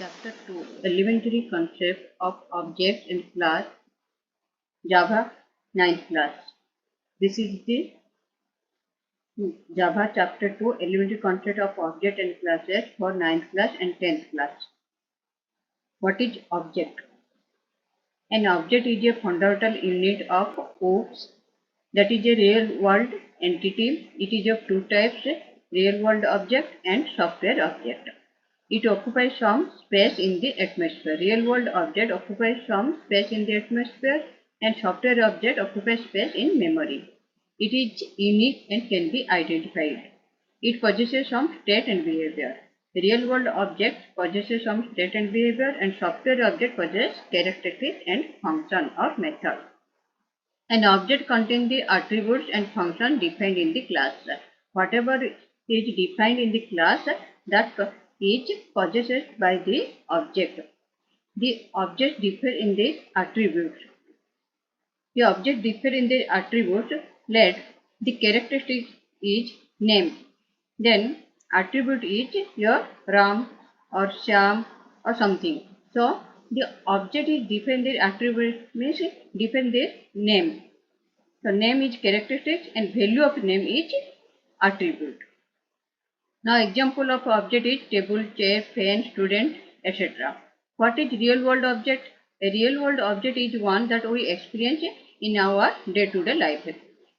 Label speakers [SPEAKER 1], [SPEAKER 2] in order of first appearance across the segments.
[SPEAKER 1] Chapter 2 Elementary Concept of Objects and Class Java 9th class. This is the Java Chapter 2 Elementary Concept of Object and Classes for 9th class and 10th class. What is object? An object is a fundamental unit of OOPS that is a real world entity. It is of two types, real world object and software object. It occupies some space in the atmosphere. Real world object occupies some space in the atmosphere and software object occupies space in memory. It is unique and can be identified. It possesses some state and behavior. Real world object possesses some state and behavior and software object possesses characteristics and function or method. An object contains the attributes and functions defined in the class. Whatever is defined in the class, that is possessed by the object. The object differ in the attributes. The object differ in the attributes. Let the characteristic is name. Then attribute is your Ram or Sham or something. So the object is different. The attribute means different the name. So name is characteristics and value of name is attribute. Now example of object is table, chair, fan, student, etc. What is real world object? A real world object is one that we experience in our day-to-day life.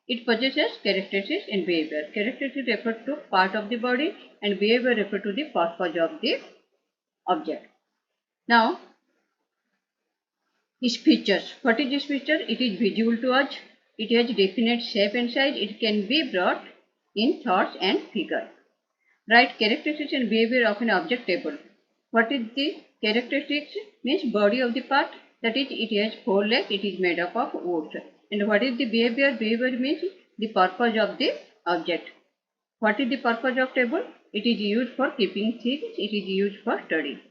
[SPEAKER 1] It possesses characteristics and behavior. Characteristics refer to part of the body and behavior refer to the purpose of the object. Now its features. What is this feature? It is visible to us. It has definite shape and size. It can be brought in thoughts and figure. Write characteristics and behavior of an object table. What is the characteristics? Means body of the part, that is it has 4 legs, it is made up of wood. And what is the behavior? Behavior means the purpose of the object. What is the purpose of table? It is used for keeping things, it is used for study.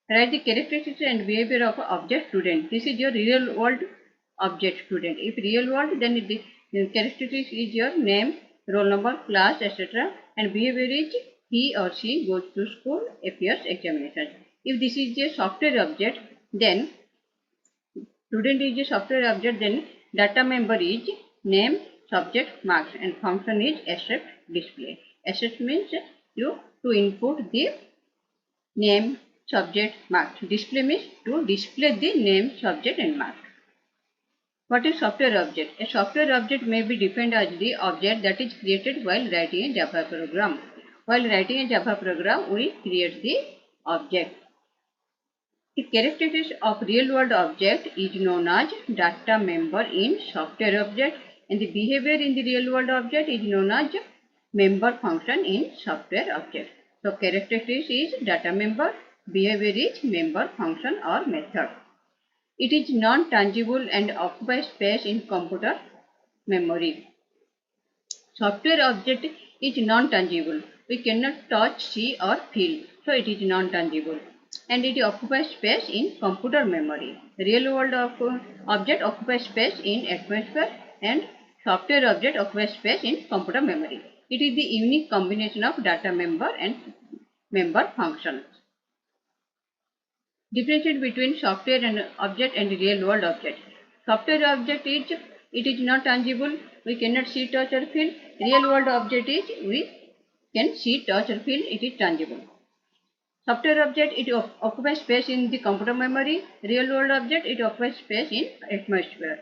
[SPEAKER 1] Write the characteristics and behavior of object student. This is your real world object student. If real world, then the characteristics is your name, roll number, class, etc. and behavior is he or she goes to school, appears examinations. If this is a software object, then student is a software object, then data member is name, subject, marks and function is accept, display. Accept means you to input the name, subject, marks. Display means to display the name, subject and marks. What is software object? A software object may be defined as the object that is created while writing a Java program. While writing a Java program, we create the object. The characteristics of real world object is known as data member in software object and the behavior in the real world object is known as member function in software object. So characteristics is data member, behavior is member function or method. It is non-tangible and occupies space in computer memory. Software object is non-tangible. We cannot touch, see or feel. So it is non-tangible. And it occupies space in computer memory. Real world object occupies space in atmosphere and software object occupies space in computer memory. It is the unique combination of data member and member functions. Differentiate between software and object and real world object. Software object is it is not tangible. We cannot see, touch or feel. Real world object is we can see, touch or feel. It is tangible. Software object it occupies space in the computer memory. Real world object it occupies space in atmosphere.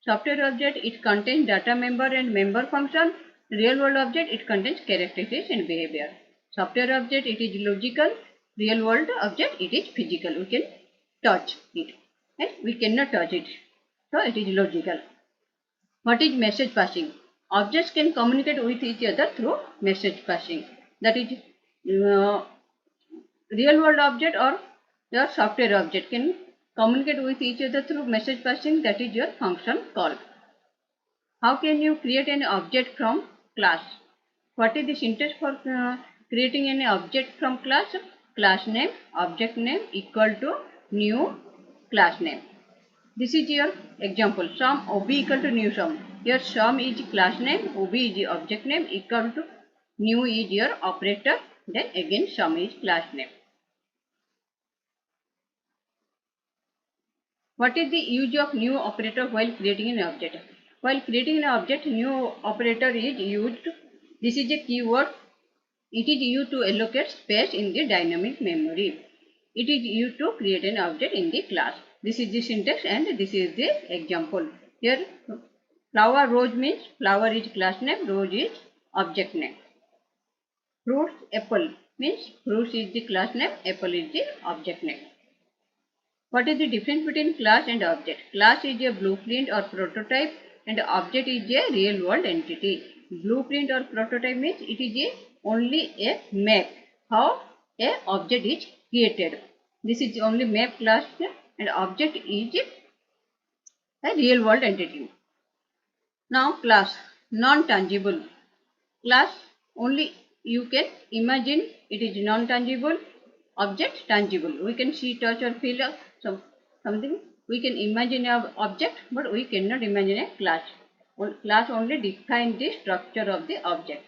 [SPEAKER 1] Software object it contains data member and member function. Real world object it contains characteristics and behavior. Software object it is logical. Real world object it is physical. We can touch it and we cannot touch it. So it is logical. What is message passing? Objects can communicate with each other through message passing. That is real world object or your software object can communicate with each other through message passing. That is your function call. How can you create an object from class? What is the syntax for creating an object from class? Class name, object name equal to new class name. This is your example. Sum OB equal to new sum. Your sum is class name, OB is the object name equal to new is your operator. Then again sum is class name. What is the use of new operator while creating an object? While creating an object, new operator is used. This is a keyword. It is used to allocate space in the dynamic memory. It is used to create an object in the class. This is the syntax and this is the example. Here, flower rose means flower is class name, rose is object name. Fruits apple means fruits is the class name, apple is the object name. What is the difference between class and object? Class is a blueprint or prototype and object is a real world entity. Blueprint or prototype means it is only a map how a object is created. This is only map class and object is a real world entity. Now class, non-tangible. Class only you can imagine, it is non-tangible. Object tangible. We can see, touch or feel something. We can imagine an object but we cannot imagine a class. Class only defines the structure of the object.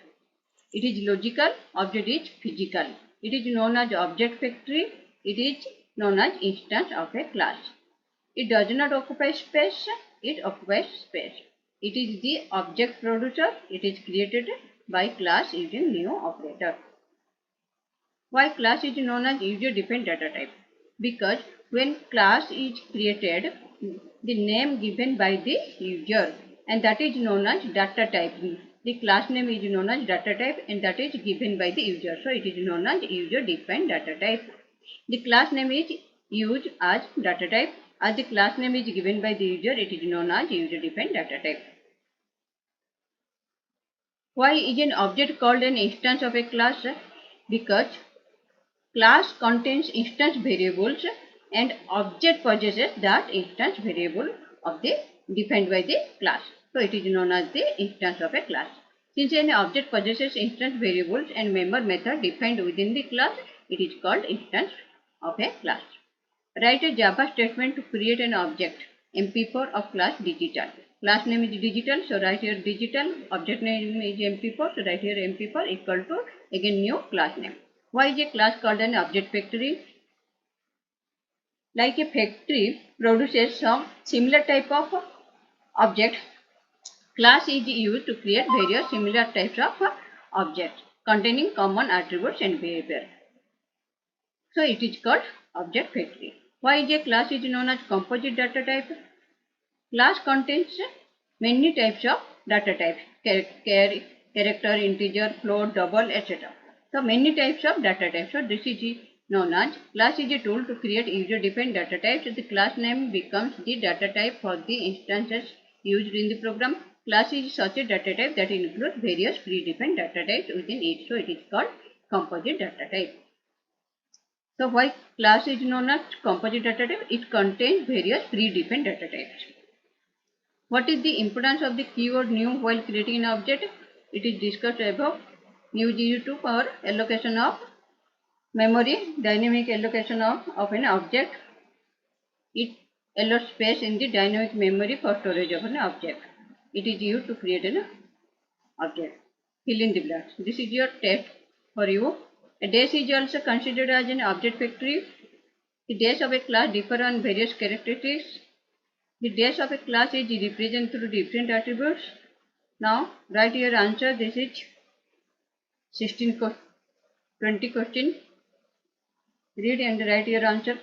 [SPEAKER 1] It is logical, object is physical. It is known as object factory. It is known as instance of a class. It does not occupy space, it occupies space. It is the object producer. It is created by class using new operator. Why class is known as user-defined data type? Because when class is created, the name given by the user and that is known as data type. The class name is known as data type and that is given by the user. So it is known as user-defined data type. The class name is used as data type. As the class name is given by the user, it is known as user-defined data type. Why is an object called an instance of a class? Because class contains instance variables and object possesses that instance variable of the defined by the class. So it is known as the instance of a class. Since an object possesses instance variables and member method defined within the class, it is called instance of a class. Write a Java statement to create an object MP4 of class digital. Class name is digital, so write here digital. Object name is MP4, so write here MP4 equal to again new class name. Why is a class called an object factory? Like a factory produces some similar type of object, class is used to create various similar types of objects containing common attributes and behavior. So it is called object factory. Why is a class is known as composite data type? Class contains many types of data types, character, integer, float, double, etc. So many types of data types. So this is known as class is a tool to create user-defined data types. The class name becomes the data type for the instances used in the program. Class is such a data type that includes various predefined data types within it. So it is called composite data type. So why class is known as composite data type? It contains various predefined data types. What is the importance of the keyword new while creating an object? It is discussed above. New is used for allocation of memory, dynamic allocation of an object. It allows space in the dynamic memory for storage of an object. It is used to create an object. Fill in the blanks. This is your test for you. A dash is also considered as an object factory. The dash of a class differ on various characteristics. The dash of a class is represented through different attributes. Now write your answer. This is 20 question. Read and write your answer.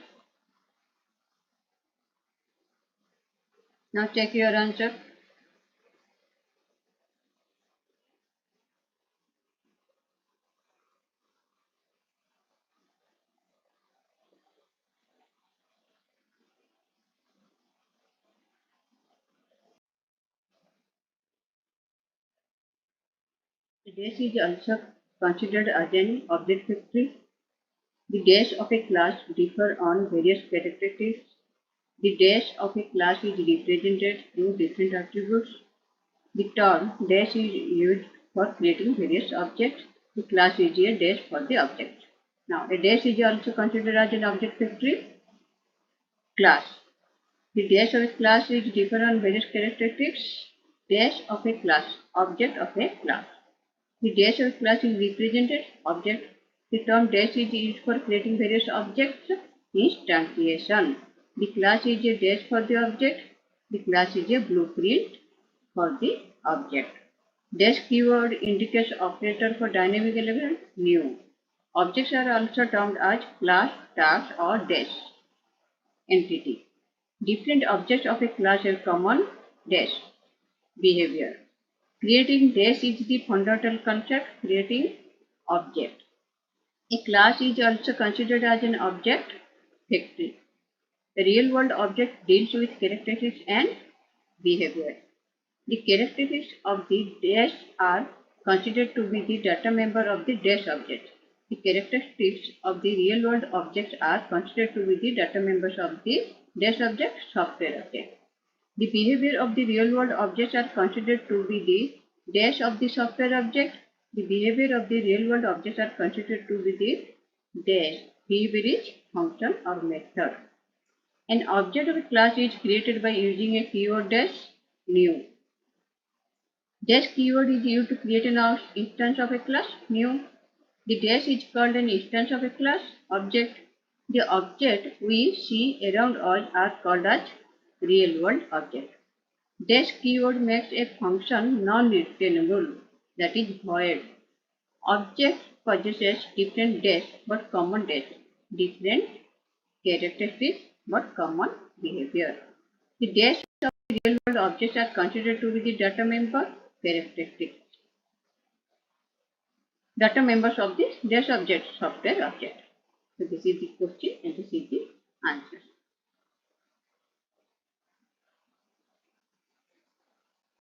[SPEAKER 1] Now check your answer. The dash is also considered as an object factory. The dash of a class differ on various characteristics. The dash of a class is represented through different attributes. The term dash is used for creating various objects. The class is a dash for the object. Now, a dash is also considered as an object factory. Class. The dash of a class is differ on various characteristics. Dash of a class, object of a class. The dash of a class is represented object. The term dash is used for creating various objects. Instantiation. The class is a dash for the object. The class is a blueprint for the object. Dash keyword indicates operator for dynamic element new. Objects are also termed as class, task or dash entity. Different objects of a class have common dash behavior. Creating dash is the fundamental concept, creating object. A class is also considered as an object factory. The real world object deals with characteristics and behavior. The characteristics of the dash are considered to be the data member of the dash object. The characteristics of the real world objects are considered to be the data members of the dash object software object. The behavior of the real world objects are considered to be the dash of the software object. The behavior of the real world objects are considered to be the dash. Behavior is function or method. An object of a class is created by using a keyword dash new. Dash keyword is used to create an instance of a class new. The dash is called an instance of a class object. The object we see around us are called as real world object. Dash keyword makes a function non-returnable, that is void. Object possesses different dash but common dash, different characteristics but common behavior. The dash of the real world objects are considered to be the data member characteristics. Data members of the dash object software object. So this is the question and this is the answer.